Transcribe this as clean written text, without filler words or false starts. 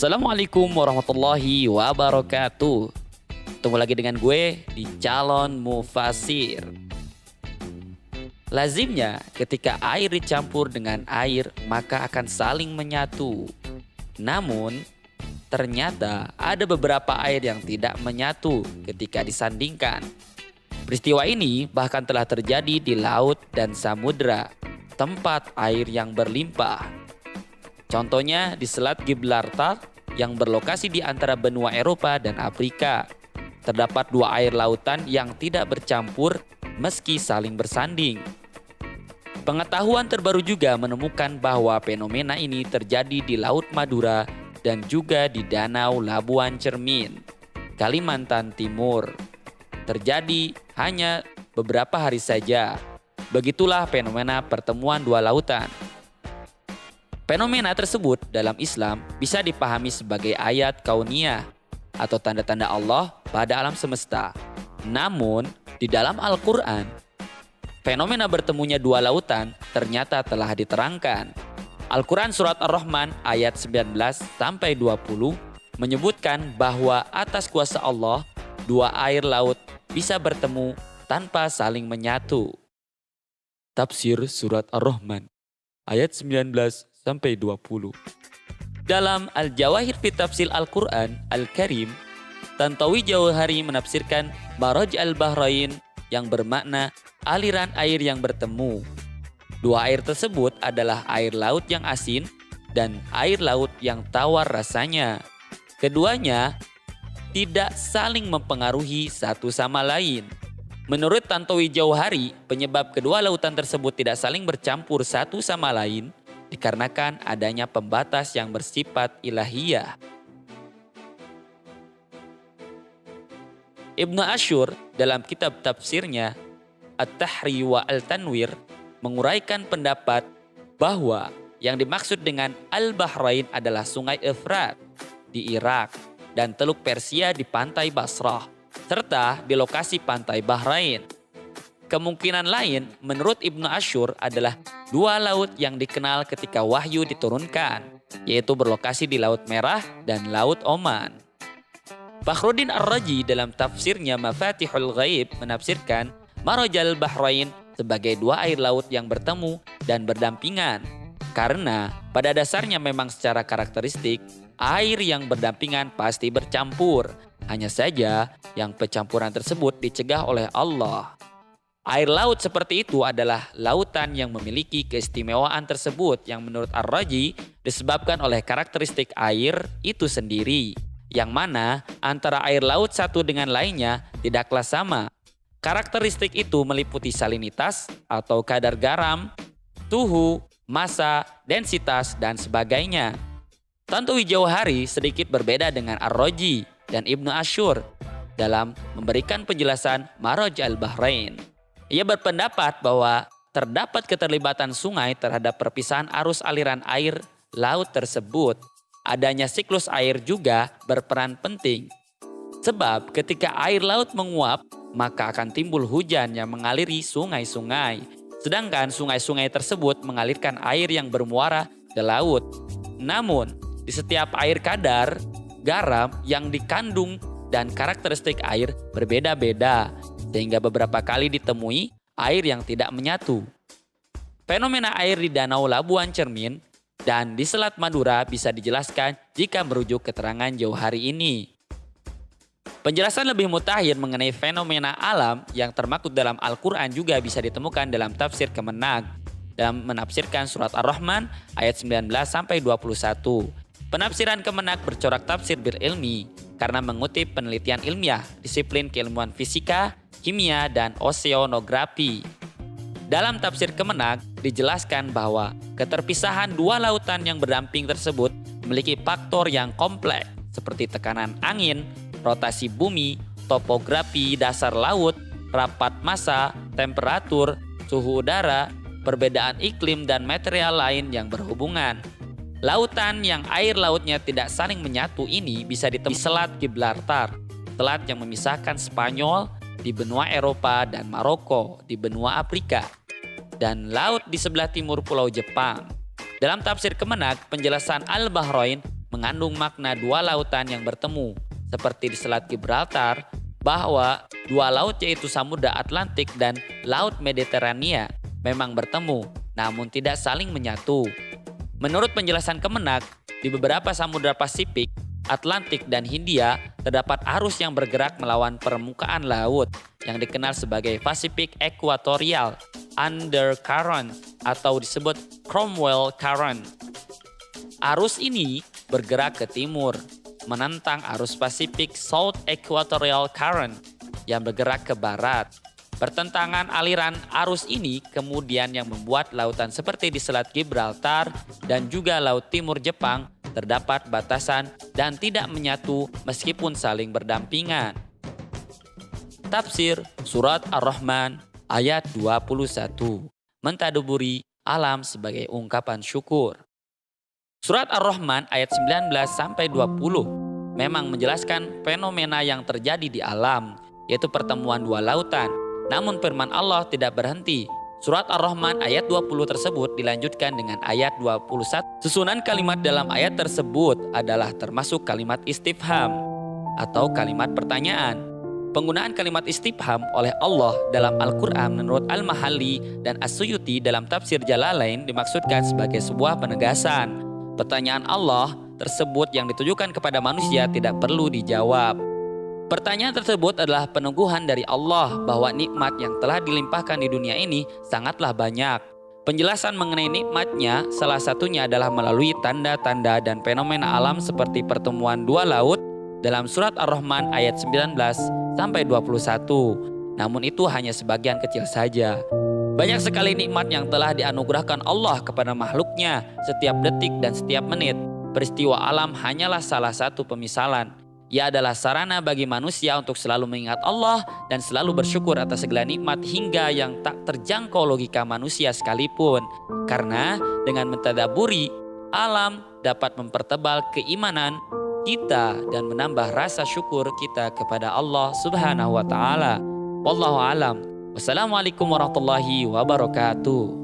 Assalamualaikum warahmatullahi wabarakatuh. Ketemu lagi dengan gue di Calon Mufasir. Lazimnya ketika air dicampur dengan air maka akan saling menyatu. Namun ternyata ada beberapa air yang tidak menyatu ketika disandingkan. Peristiwa ini bahkan telah terjadi di laut dan samudra, tempat air yang berlimpah. Contohnya di Selat Gibraltar yang berlokasi di antara benua Eropa dan Afrika. Terdapat dua air lautan yang tidak bercampur meski saling bersanding. Pengetahuan terbaru juga menemukan bahwa fenomena ini terjadi di Laut Madura dan juga di Danau Labuan Cermin, Kalimantan Timur. Terjadi hanya beberapa hari saja. Begitulah fenomena pertemuan dua lautan. Fenomena tersebut dalam Islam bisa dipahami sebagai ayat kauniyah atau tanda-tanda Allah pada alam semesta. Namun, di dalam Al-Quran, fenomena bertemunya dua lautan ternyata telah diterangkan. Al-Quran Surat Ar-Rahman ayat 19-20 menyebutkan bahwa atas kuasa Allah, dua air laut bisa bertemu tanpa saling menyatu. Tafsir Surat Ar-Rahman ayat 19-20. Dalam Al-Jawahir fi Tafsir Al-Quran Al-Karim, Tantawi Jauhari menafsirkan Maraj al-Bahrain yang bermakna aliran air yang bertemu. Dua air tersebut adalah air laut yang asin dan air laut yang tawar rasanya. Keduanya tidak saling mempengaruhi satu sama lain. Menurut Tantowi Jauhari, penyebab kedua lautan tersebut tidak saling bercampur satu sama lain dikarenakan adanya pembatas yang bersifat ilahiyah. Ibnu Asyur dalam kitab tafsirnya At-Tahri wa Al-Tanwir menguraikan pendapat bahwa yang dimaksud dengan Al-Bahrain adalah Sungai Efrat di Irak dan Teluk Persia di pantai Basrah, serta di lokasi pantai Bahrain. Kemungkinan lain menurut Ibnu Asyur adalah dua laut yang dikenal ketika wahyu diturunkan, yaitu berlokasi di Laut Merah dan Laut Oman. Fakhruddin Ar-Razi dalam tafsirnya Mafatihul Ghaib menafsirkan Marajal Bahrain sebagai dua air laut yang bertemu dan berdampingan. Karena pada dasarnya memang secara karakteristik, air yang berdampingan pasti bercampur. Hanya saja yang pencampuran tersebut dicegah oleh Allah. Air laut seperti itu adalah lautan yang memiliki keistimewaan tersebut yang menurut Ar-Razi disebabkan oleh karakteristik air itu sendiri. Yang mana antara air laut satu dengan lainnya tidaklah sama. Karakteristik itu meliputi salinitas atau kadar garam, suhu, massa, densitas, dan sebagainya. Tantowi Jauhari sedikit berbeda dengan Ar-Razi dan Ibnu Asyur dalam memberikan penjelasan Maraj al-Bahrain. Ia berpendapat bahwa terdapat keterlibatan sungai terhadap perpisahan arus aliran air laut tersebut. Adanya siklus air juga berperan penting. Sebab ketika air laut menguap, maka akan timbul hujan yang mengaliri sungai-sungai. Sedangkan sungai-sungai tersebut mengalirkan air yang bermuara ke laut. Namun, di setiap air kadar garam yang dikandung dan karakteristik air berbeda-beda, sehingga beberapa kali ditemui air yang tidak menyatu. Fenomena air di Danau Labuan Cermin dan di Selat Madura bisa dijelaskan jika merujuk keterangan Jauhari ini. Penjelasan lebih mutakhir mengenai fenomena alam yang termaktub dalam Al-Quran juga bisa ditemukan dalam tafsir Kemenag dalam menafsirkan surat Ar-Rahman ayat 19-21. Penafsiran Kemenag bercorak tafsir berilmi karena mengutip penelitian ilmiah disiplin keilmuan fisika, kimia, dan oseanografi. Dalam tafsir Kemenag dijelaskan bahwa keterpisahan dua lautan yang berdamping tersebut memiliki faktor yang kompleks seperti tekanan angin, rotasi bumi, topografi dasar laut, rapat massa, temperatur, suhu udara, perbedaan iklim, dan material lain yang berhubungan. Lautan yang air lautnya tidak saling menyatu ini bisa ditemui di Selat Gibraltar, selat yang memisahkan Spanyol di benua Eropa dan Maroko di benua Afrika, dan laut di sebelah timur Pulau Jepang. Dalam tafsir Kemenag, penjelasan Al-Bahrain mengandung makna dua lautan yang bertemu, seperti di Selat Gibraltar, bahwa dua laut yaitu Samudra Atlantik dan Laut Mediterania memang bertemu, namun tidak saling menyatu. Menurut penjelasan Kemenak, di beberapa samudra Pasifik, Atlantik, dan Hindia terdapat arus yang bergerak melawan permukaan laut yang dikenal sebagai Pacific Equatorial Undercurrent atau disebut Cromwell Current. Arus ini bergerak ke timur, menentang arus Pacific South Equatorial Current yang bergerak ke barat. Pertentangan aliran arus ini kemudian yang membuat lautan seperti di Selat Gibraltar dan juga Laut Timur Jepang terdapat batasan dan tidak menyatu meskipun saling berdampingan. Tafsir Surat Ar-Rahman ayat 21. Mentadaburi alam sebagai ungkapan syukur. Surat Ar-Rahman ayat 19-20 memang menjelaskan fenomena yang terjadi di alam, yaitu pertemuan dua lautan. Namun firman Allah tidak berhenti. Surat Ar-Rahman ayat 20 tersebut dilanjutkan dengan ayat 21. Susunan kalimat dalam ayat tersebut adalah termasuk kalimat istifham atau kalimat pertanyaan. Penggunaan kalimat istifham oleh Allah dalam Al-Quran menurut Al-Mahalli dan As-Suyuti dalam tafsir Jalalain dimaksudkan sebagai sebuah penegasan. Pertanyaan Allah tersebut yang ditujukan kepada manusia tidak perlu dijawab. Pertanyaan tersebut adalah peneguhan dari Allah bahwa nikmat yang telah dilimpahkan di dunia ini sangatlah banyak. Penjelasan mengenai nikmatnya salah satunya adalah melalui tanda-tanda dan fenomena alam seperti pertemuan dua laut dalam surat Ar-Rahman ayat 19-21. Namun itu hanya sebagian kecil saja. Banyak sekali nikmat yang telah dianugerahkan Allah kepada makhluknya setiap detik dan setiap menit. Peristiwa alam hanyalah salah satu pemisalan. Ia adalah sarana bagi manusia untuk selalu mengingat Allah dan selalu bersyukur atas segala nikmat hingga yang tak terjangkau logika manusia sekalipun. Karena dengan mentadaburi alam dapat mempertebal keimanan kita dan menambah rasa syukur kita kepada Allah Subhanahu wa taala. Wallahu alam. Wassalamualaikum warahmatullahi wabarakatuh.